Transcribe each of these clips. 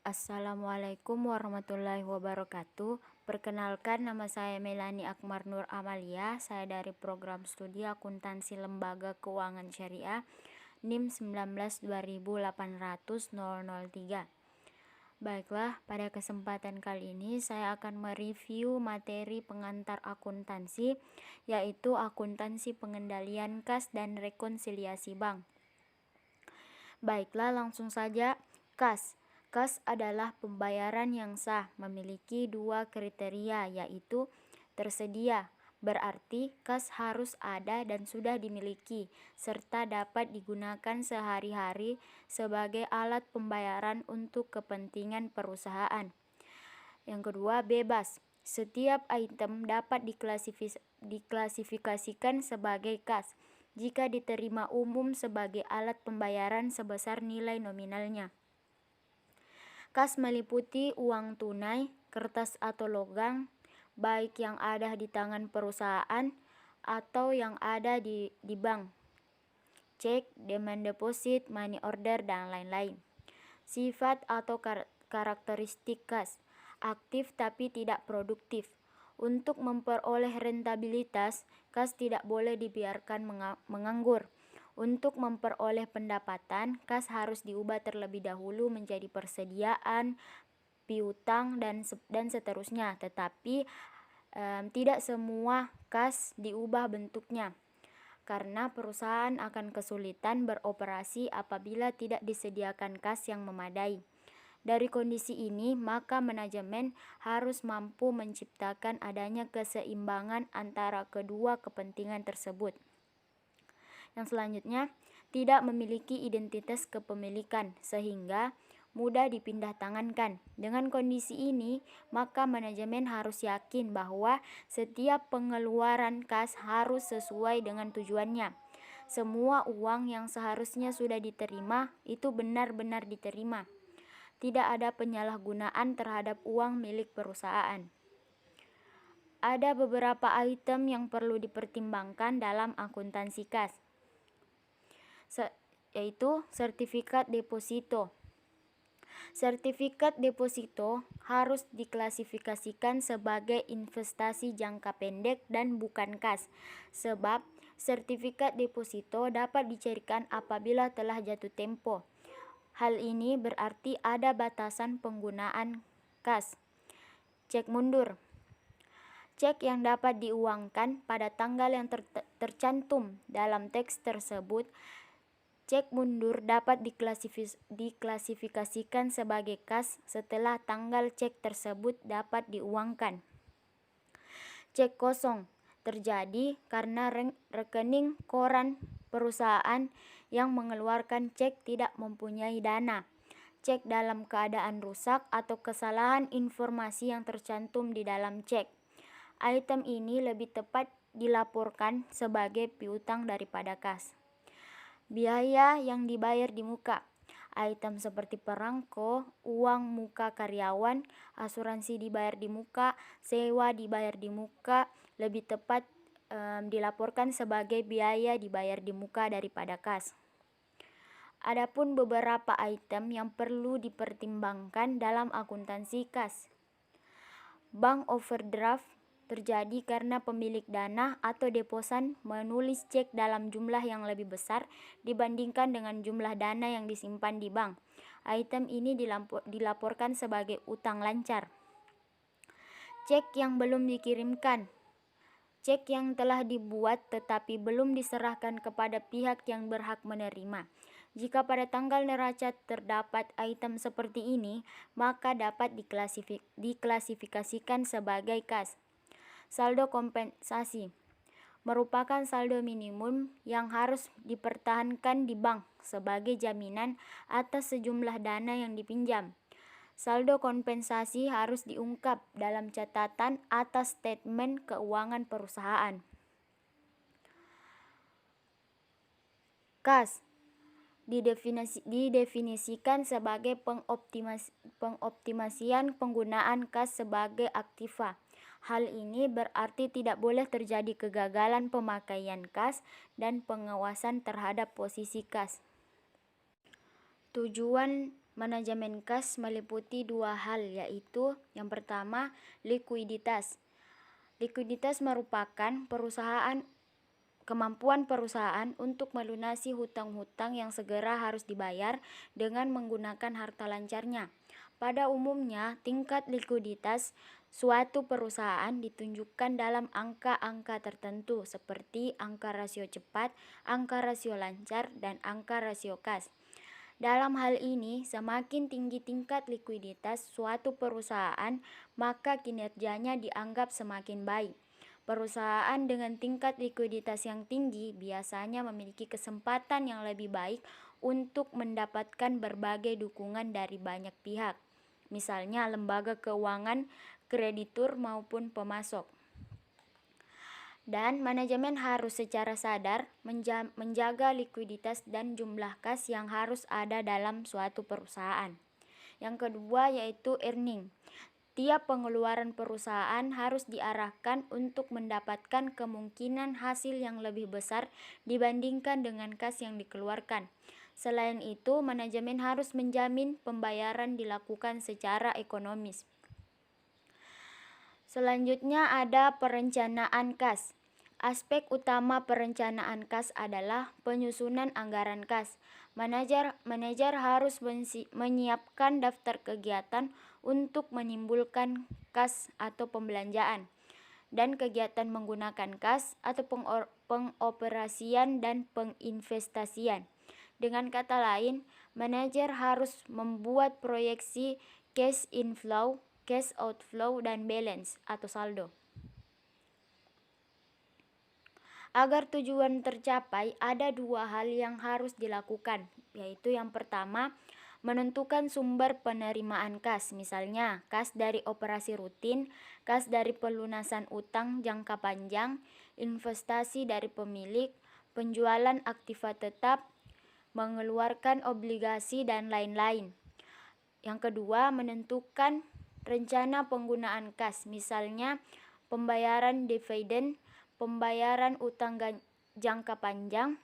Assalamualaikum warahmatullahi wabarakatuh. Perkenalkan, nama saya Melani Akmar Nur Amalia. Saya dari program studi akuntansi lembaga keuangan syariah NIM 19 2018-003. Baiklah, pada kesempatan kali ini saya akan mereview materi pengantar akuntansi, yaitu akuntansi pengendalian kas dan rekonsiliasi bank. Baiklah, langsung saja. Kas adalah pembayaran yang sah, memiliki dua kriteria, yaitu tersedia, berarti kas harus ada dan sudah dimiliki, serta dapat digunakan sehari-hari sebagai alat pembayaran untuk kepentingan perusahaan. Yang kedua, bebas. Setiap item dapat diklasifikasikan sebagai kas jika diterima umum sebagai alat pembayaran sebesar nilai nominalnya. Kas meliputi uang tunai, kertas atau logam, baik yang ada di tangan perusahaan atau yang ada di bank, cek, demand deposit, money order, dan lain-lain. Sifat atau karakteristik kas: aktif tapi tidak produktif. Untuk memperoleh rentabilitas, kas tidak boleh dibiarkan menganggur. Untuk memperoleh pendapatan, kas harus diubah terlebih dahulu menjadi persediaan, piutang, dan seterusnya. Tetapi tidak semua kas diubah bentuknya, karena perusahaan akan kesulitan beroperasi apabila tidak disediakan kas yang memadai. Dari kondisi ini, maka manajemen harus mampu menciptakan adanya keseimbangan antara kedua kepentingan tersebut. Yang selanjutnya, tidak memiliki identitas kepemilikan sehingga mudah dipindah tangankan. Dengan kondisi ini, maka manajemen harus yakin bahwa setiap pengeluaran kas harus sesuai dengan tujuannya. Semua uang yang seharusnya sudah diterima itu benar-benar diterima. Tidak ada penyalahgunaan terhadap uang milik perusahaan. Ada beberapa item yang perlu dipertimbangkan dalam akuntansi kas, yaitu sertifikat deposito. Sertifikat deposito harus diklasifikasikan sebagai investasi jangka pendek dan bukan kas, sebab sertifikat deposito dapat dicarikan apabila telah jatuh tempo. Hal ini berarti ada batasan penggunaan kas. Cek mundur. Cek yang dapat diuangkan pada tanggal yang tercantum dalam teks tersebut. Cek mundur dapat diklasifikasikan sebagai kas setelah tanggal cek tersebut dapat diuangkan. Cek kosong terjadi karena rekening koran perusahaan yang mengeluarkan cek tidak mempunyai dana. Cek dalam keadaan rusak atau kesalahan informasi yang tercantum di dalam cek. Item ini lebih tepat dilaporkan sebagai piutang daripada kas. Biaya yang dibayar di muka. Item seperti perangko, uang muka karyawan, asuransi dibayar di muka, sewa dibayar di muka, lebih tepat dilaporkan sebagai biaya dibayar di muka daripada kas. Adapun beberapa item yang perlu dipertimbangkan dalam akuntansi kas. Bank overdraft terjadi karena pemilik dana atau deposan menulis cek dalam jumlah yang lebih besar dibandingkan dengan jumlah dana yang disimpan di bank. Item ini dilaporkan sebagai utang lancar. Cek yang belum dikirimkan. Cek yang telah dibuat tetapi belum diserahkan kepada pihak yang berhak menerima. Jika pada tanggal neraca terdapat item seperti ini, maka dapat diklasifikasikan sebagai kas. Saldo kompensasi merupakan saldo minimum yang harus dipertahankan di bank sebagai jaminan atas sejumlah dana yang dipinjam. Saldo kompensasi harus diungkap dalam catatan atas statement keuangan perusahaan. Kas didefinisikan sebagai pengoptimasian penggunaan kas sebagai aktiva. Hal ini berarti tidak boleh terjadi kegagalan pemakaian kas dan pengawasan terhadap posisi kas. Tujuan Manajemen kas meliputi dua hal, yaitu yang pertama, likuiditas. Likuiditas merupakan kemampuan perusahaan untuk melunasi hutang-hutang yang segera harus dibayar dengan menggunakan harta lancarnya. Pada umumnya, tingkat likuiditas suatu perusahaan ditunjukkan dalam angka-angka tertentu seperti angka rasio cepat, angka rasio lancar, dan angka rasio kas. Dalam hal ini, semakin tinggi tingkat likuiditas suatu perusahaan, maka kinerjanya dianggap semakin baik. Perusahaan dengan tingkat likuiditas yang tinggi biasanya memiliki kesempatan yang lebih baik untuk mendapatkan berbagai dukungan dari banyak pihak, misalnya lembaga keuangan, kreditur, maupun pemasok. Dan manajemen harus secara sadar menjaga likuiditas dan jumlah kas yang harus ada dalam suatu perusahaan. Yang kedua yaitu earning. Tiap pengeluaran perusahaan harus diarahkan untuk mendapatkan kemungkinan hasil yang lebih besar dibandingkan dengan kas yang dikeluarkan. Selain itu, manajemen harus menjamin pembayaran dilakukan secara ekonomis. Selanjutnya ada perencanaan kas. Aspek utama perencanaan kas adalah penyusunan anggaran kas. Manajer harus menyiapkan daftar kegiatan untuk menimbulkan kas atau pembelanjaan, dan kegiatan menggunakan kas atau pengoperasian dan penginvestasian. Dengan kata lain, manajer harus membuat proyeksi cash inflow, cash outflow, dan balance atau saldo. Agar tujuan tercapai, ada dua hal yang harus dilakukan, yaitu yang pertama, menentukan sumber penerimaan kas, misalnya kas dari operasi rutin, kas dari pelunasan utang jangka panjang, investasi dari pemilik, penjualan aktiva tetap, mengeluarkan obligasi, dan lain-lain. Yang kedua, menentukan rencana penggunaan kas, misalnya pembayaran dividen, pembayaran utang jangka panjang,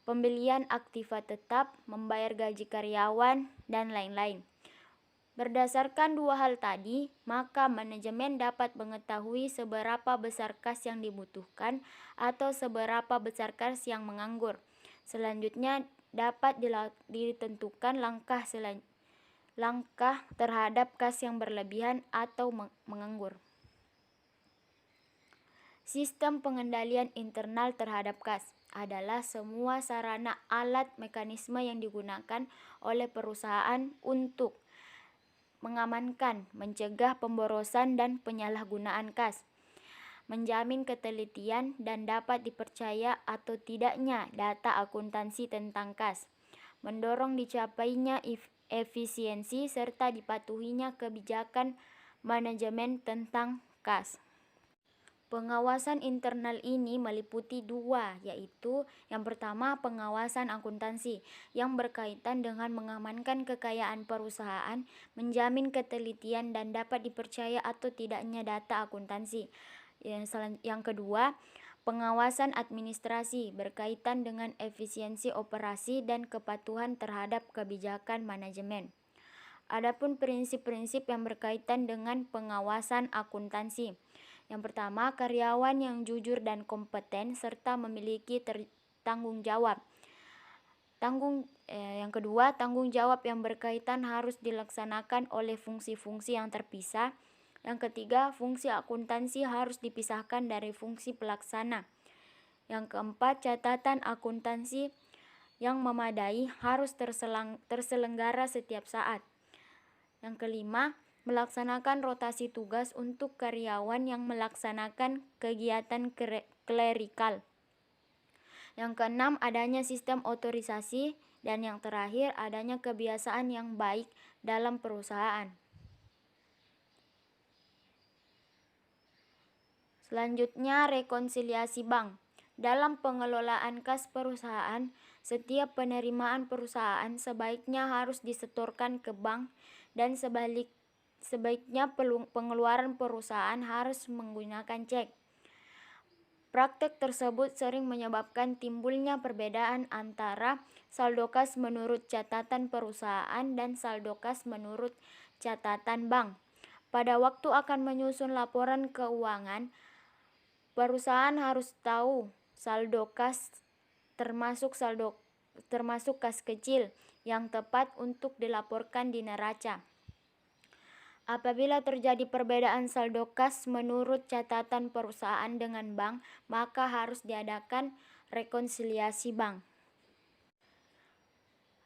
pembelian aktiva tetap, membayar gaji karyawan, dan lain-lain. Berdasarkan dua hal tadi, maka manajemen dapat mengetahui seberapa besar kas yang dibutuhkan atau seberapa besar kas yang menganggur. Selanjutnya dapat ditentukan langkah terhadap kas yang berlebihan atau menganggur. Sistem pengendalian internal terhadap kas adalah semua sarana, alat, mekanisme yang digunakan oleh perusahaan untuk mengamankan, mencegah pemborosan dan penyalahgunaan kas, menjamin ketelitian dan dapat dipercaya atau tidaknya data akuntansi tentang kas, mendorong dicapainya efisiensi serta dipatuhinya kebijakan manajemen tentang kas. Pengawasan internal ini meliputi dua, yaitu yang pertama pengawasan akuntansi yang berkaitan dengan mengamankan kekayaan perusahaan, menjamin ketelitian dan dapat dipercaya atau tidaknya data akuntansi. Yang kedua, pengawasan administrasi berkaitan dengan efisiensi operasi dan kepatuhan terhadap kebijakan manajemen. Adapun prinsip-prinsip yang berkaitan dengan pengawasan akuntansi. Yang pertama, karyawan yang jujur dan kompeten serta memiliki tanggung jawab. Yang kedua, tanggung jawab yang berkaitan harus dilaksanakan oleh fungsi-fungsi yang terpisah. Yang ketiga, fungsi akuntansi harus dipisahkan dari fungsi pelaksana. Yang keempat, catatan akuntansi yang memadai harus terselenggara setiap saat. Yang kelima, melaksanakan rotasi tugas untuk karyawan yang melaksanakan kegiatan klerikal. Yang keenam, adanya sistem otorisasi. Dan yang terakhir, adanya kebiasaan yang baik dalam perusahaan. Selanjutnya, rekonsiliasi bank. Dalam pengelolaan kas perusahaan, setiap penerimaan perusahaan sebaiknya harus disetorkan ke bank dan sebaiknya pengeluaran perusahaan harus menggunakan cek. Praktek tersebut sering menyebabkan timbulnya perbedaan antara saldo kas menurut catatan perusahaan, dan saldo kas menurut catatan bank. Pada waktu akan menyusun laporan keuangan, perusahaan harus tahu saldo kas termasuk kas kecil yang tepat untuk dilaporkan di neraca. Apabila terjadi perbedaan saldo kas menurut catatan perusahaan dengan bank, maka harus diadakan rekonsiliasi bank.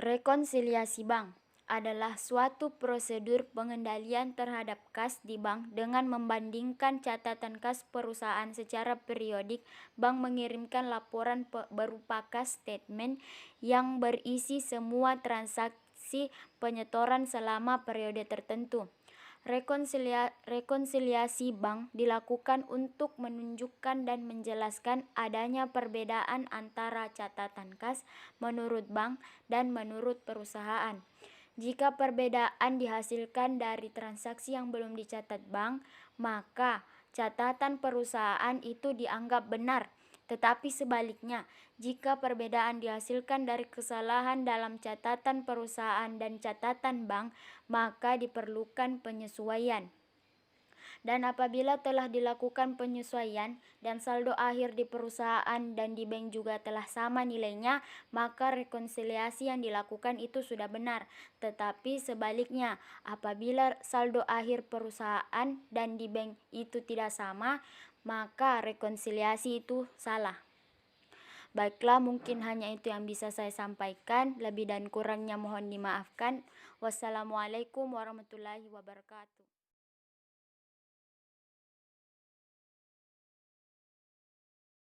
Rekonsiliasi bank adalah suatu prosedur pengendalian terhadap kas di bank dengan membandingkan catatan kas perusahaan secara periodik. Bank mengirimkan laporan berupa kas statement yang berisi semua transaksi penyetoran selama periode tertentu. Rekonsiliasi bank dilakukan untuk menunjukkan dan menjelaskan adanya perbedaan antara catatan kas menurut bank dan menurut perusahaan. Jika perbedaan dihasilkan dari transaksi yang belum dicatat bank, maka catatan perusahaan itu dianggap benar. Tetapi sebaliknya, jika perbedaan dihasilkan dari kesalahan dalam catatan perusahaan dan catatan bank, maka diperlukan penyesuaian. Dan apabila telah dilakukan penyesuaian dan saldo akhir di perusahaan dan di bank juga telah sama nilainya, maka rekonsiliasi yang dilakukan itu sudah benar. Tetapi sebaliknya, apabila saldo akhir perusahaan dan di bank itu tidak sama, maka rekonsiliasi itu salah. Baiklah, mungkin hanya itu yang bisa saya sampaikan. Lebih dan kurangnya mohon dimaafkan. Wassalamualaikum warahmatullahi wabarakatuh.